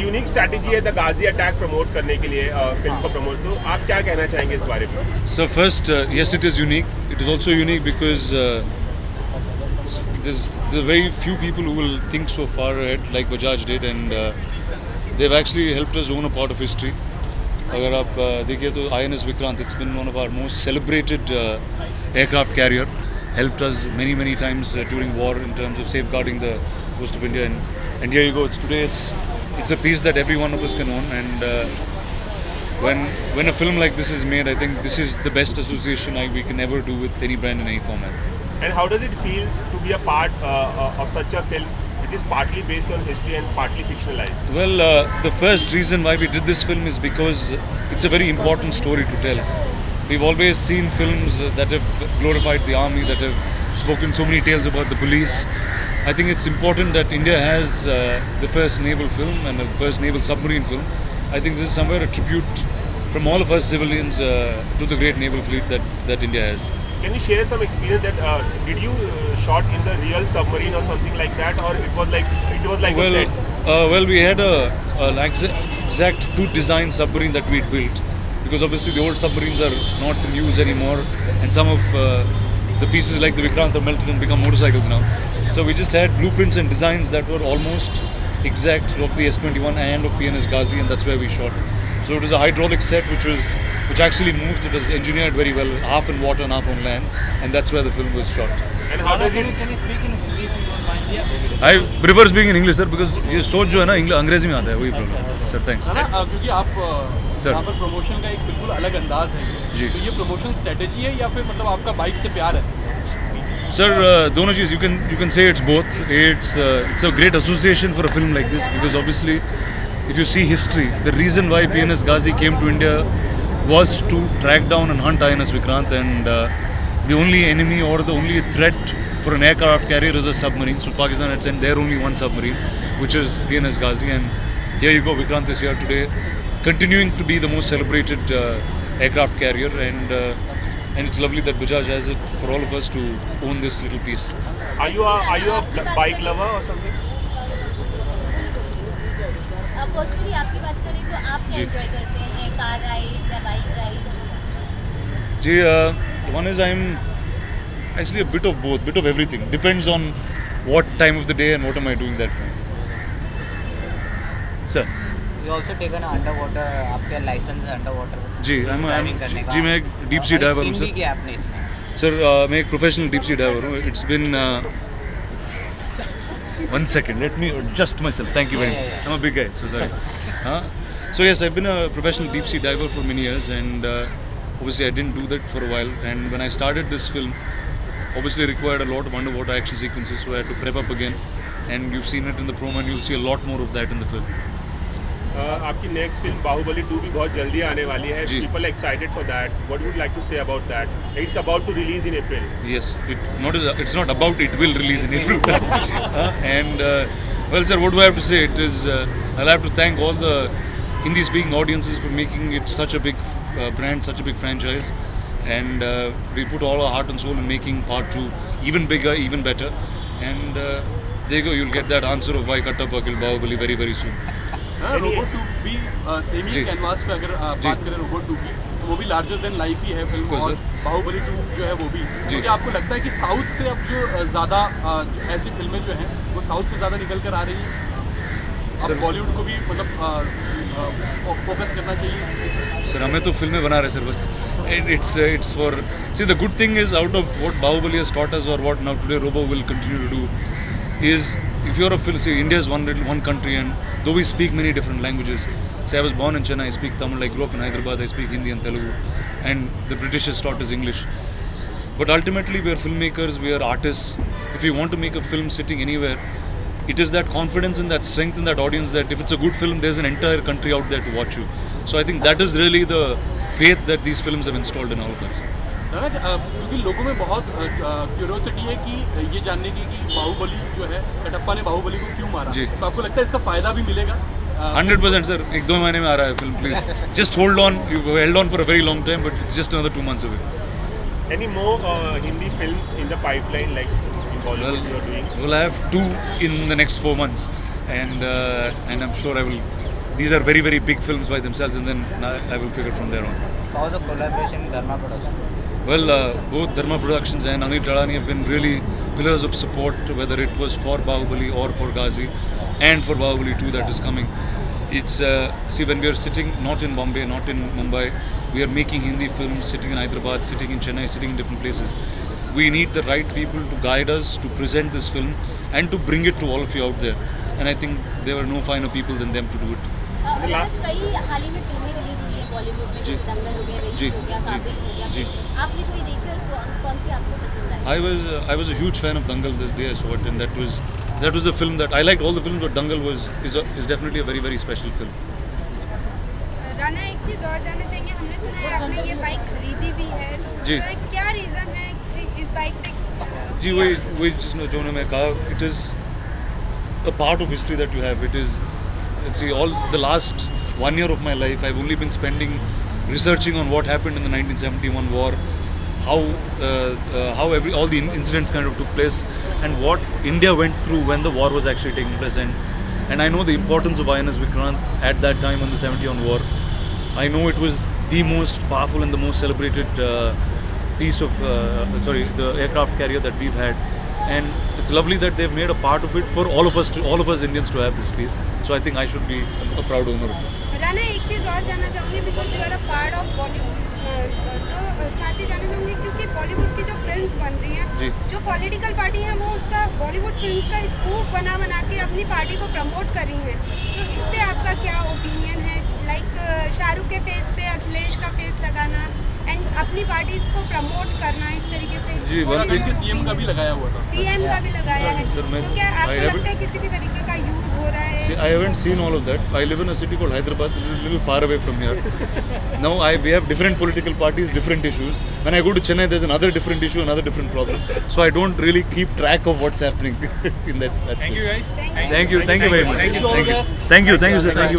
Unique strategy है the Ghazi attack promote करने के लिए फिल्म को प्रमोट, तो आप क्या कहना चाहेंगे इस बारे में? So first, yes, it is unique. It is also unique because there's very few people who will think so far ahead like Bajaj did, and they've actually helped us own a part of history. अगर आप देखिए तो INS Vikrant, it's been one of our most celebrated aircraft carrier. Helped us many times during war in terms of safeguarding the coast of India, and here you go. It's a piece that every one of us can own, and when a film like this is made, I think this is the best association we can ever do with any brand in any format. And how does it feel to be a part of such a film which is partly based on history and partly fictionalized? Well, the first reason why we did this film is because it's a very important story to tell. We've always seen films that have glorified the army, that have spoken so many tales about the police. I think it's important that India has the first naval film and the first naval submarine film. I think this is somewhere a tribute from all of us civilians to the great naval fleet that India has. Can you share some experience that did you shot in the real submarine or something like that, or it was like a set? Well, we had an exact two design submarine that we'd built, because obviously the old submarines are not in use anymore, and some of the pieces like the Vikrant have melted and become motorcycles now. So we just had blueprints and designs that were almost exact of the S-21 and of PNS Ghazi, and that's where we shot. So it was a hydraulic set which actually moves. It was engineered very well, half in water and half on land, and that's where the film was shot. And how does it? Can you speak in Hindi if you don't mind? Yeah. I prefer speaking in English, sir, because ये सोच जो है ना अंग्रेजी में आता है, वही प्रॉब्लम. Sir, thanks. है ना, क्योंकि आप Sir. यहाँ पर प्रमोशन का एक बिल्कुल अलग अंदाज है जी. तो ये प्रमोशन स्ट्रेटेजी है या फिर मतलब आपका बाइक से प्यार है? Sir, दोनों चीज़, you can say it's both. It's a great association for a film like this, because obviously, if you see history, the reason why PNS Ghazi came to India was to track down and hunt INS Vikrant, and the only enemy or the only threat for an aircraft carrier is a submarine. So Pakistan had sent their only one submarine, which is PNS Ghazi, and here you go, Vikrant is here today, continuing to be the most celebrated aircraft carrier, and it's lovely that Bajaj has it for all of us to own this little piece. Are you a bike lover or something? Personally आपकी बात करें तो आप क्या जी. Enjoy करते हैं, car ride या bike ride? Ji, one is I'm actually a bit of both, bit of everything. Depends on what time of the day and what am I doing that time. Sir. You also taken underwater, आपका licence है underwater जी, driving करने का. जी मैं एक deep sea driver हूँ scene भी sir. किया आपने इसमें. सर मैं एक प्रोफेशनल डीप सी डाइवर हूँ. It's been 1 second. Let me adjust myself. Thank you very much. Yeah. I'm a big guy, so sorry. So yes, I've been a professional deep sea diver for many years, and obviously I didn't do that for a while. And when I started this film, obviously it required a lot of underwater action sequences, so I had to prep up again. And you've seen it in the promo, and you'll see a lot more of that in the film. आपकी next film Baahubali 2 भी बहुत जल्दी आने वाली है. जी. People are excited for that. What would you like to say about that? It's about to release in April. Yes, it's not about it will release in April. And well, sir, what do I have to say? It is I'll have to thank all the Hindi-speaking audiences for making it such a big brand, such a big franchise, and we put all our heart and soul in making part 2 even bigger, even better. And there you go, you'll get that answer of why Kattappa killed Bahubali very soon. Robot 2 भी semi जी. Canvas पे अगर बात करें robot 2 की तो वो भी larger than life ही है फिल्म, Of course, और sir. बाहुबली 2 जो है वो भी. जी. तो क्या आपको लगता है कि साउथ से अब जो ज़्यादा ऐसी फिल्में जो हैं वो साउथ से ज़्यादा निकल कर आ रही हैं? अब Sir. बॉलीवुड को भी मतलब फोकस करना चाहिए सर हमें तो फिल्में बना रहे सर बस. It's for see, the good thing is, out of what Bahubali has taught us, or what now today Robo will continue to do, is if you're a film, say India is one country, and though we speak many different languages, say I was born in Chennai, I speak Tamil. I grew up in Hyderabad, I speak Hindi and Telugu, and the British has taught us English. But ultimately we are filmmakers, we are artists. If we want to make a film sitting anywhere, it is that confidence and that strength in that audience, that if it's a good film, there's an entire country out there to watch you. So I think that is really the faith that these films have installed in all of us. क्योंकि लोगों में बहुत curiosity है कि ये जानने की कि बाहुबली जो है कटप्पा ने बाहुबली को क्यों मारा. जी. तो आपको लगता है इसका फ़ायदा भी मिलेगा? 100% सर. 1-2 महीने में आ रहा है film. Please just hold on. You've held on for a very long time, but it's just another 2 months away. Any more Hindi films in the pipeline, like in Bollywood you are doing? Well, I have 2 in the next 4 months, and I'm sure I will these are very, very big films by themselves, and then I will figure from there on. How was the collaboration with Dharma Production? Well, both Dharma Productions and Anil Talani have been really pillars of support, whether it was for Bahubali or for Ghazi, and for Bahubali 2 that is coming. It's see, when we are sitting not in Bombay, not in Mumbai, we are making Hindi films, sitting in Hyderabad, sitting in Chennai, sitting in different places. We need the right people to guide us, to present this film, and to bring it to all of you out there. And I think there were no finer people than them to do it. last- कई हाल ही में फिल्में release हुई है बॉलीवुड में, जी। जैसे दंगल हो गया, जी, rice हो गया, जी, बागी हो गया, जी। आपने कोई देखी और कौन सी आपको पसंद आई? I was a huge fan of Dangal this day I saw it, and that was a film that I liked all the films, but Dangal is definitely a very, very special film. Rana, एक चीज़ और जानना चाहेंगे, हमने सुना है आपने ये bike खरीदी भी है, तो जी। क्या रीज़न है कि इस बाइक पे? जी, वही जिसमें जो मैं कहा, it is a part of history that you have. It is, let's see, all the last 1 year of my life I've only been spending researching on what happened in the 1971 war, how all the incidents kind of took place, and what India went through when the war was actually taking place. And I know the importance of INS Vikrant at that time on the 71 war. I know it was the most powerful and the most celebrated piece of the aircraft carrier that we've had, and it's lovely that they've made a part of it for all of us Indians to have this piece. So I think I should be a proud owner of it. Rana, एक चीज़ और जानना चाहूँगी, because you are a part of Bollywood, तो साथ ही जानना चाहूँगी क्योंकि बॉलीवुड की जो फिल्म्स बन रही जी। हैं, जो पॉलिटिकल पार्टी है वो उसका बॉलीवुड फिल्म्स का स्पूफ बना के अपनी पार्टी को प्रमोट कर रही हैं, तो इस पे आपका क्या ओपिनियन है? लाइक शाहरुख के फेस पे अखिलेश का फेस लगाना एंड अपनी पार्टीज को प्रमोट करना इस तरीके से, जी, और one अभी thing- के सीएम का भी लगाया हुआ था। सीएम का भी लगाया है, सर, मैं- तो क्या I आपको haven't- लगता है किसी भी तरीके का यूज हो रहा है? See, I haven't seen all of that. I live in a city called Hyderabad, a little far away from here. Now we have different political parties, different issues. When I go to Chennai, there's another different issue, another different problem. So I don't really keep track of what's happening in that. Thank you, guys. Thank you. Thank you very much. Thank you, sir. Thank you.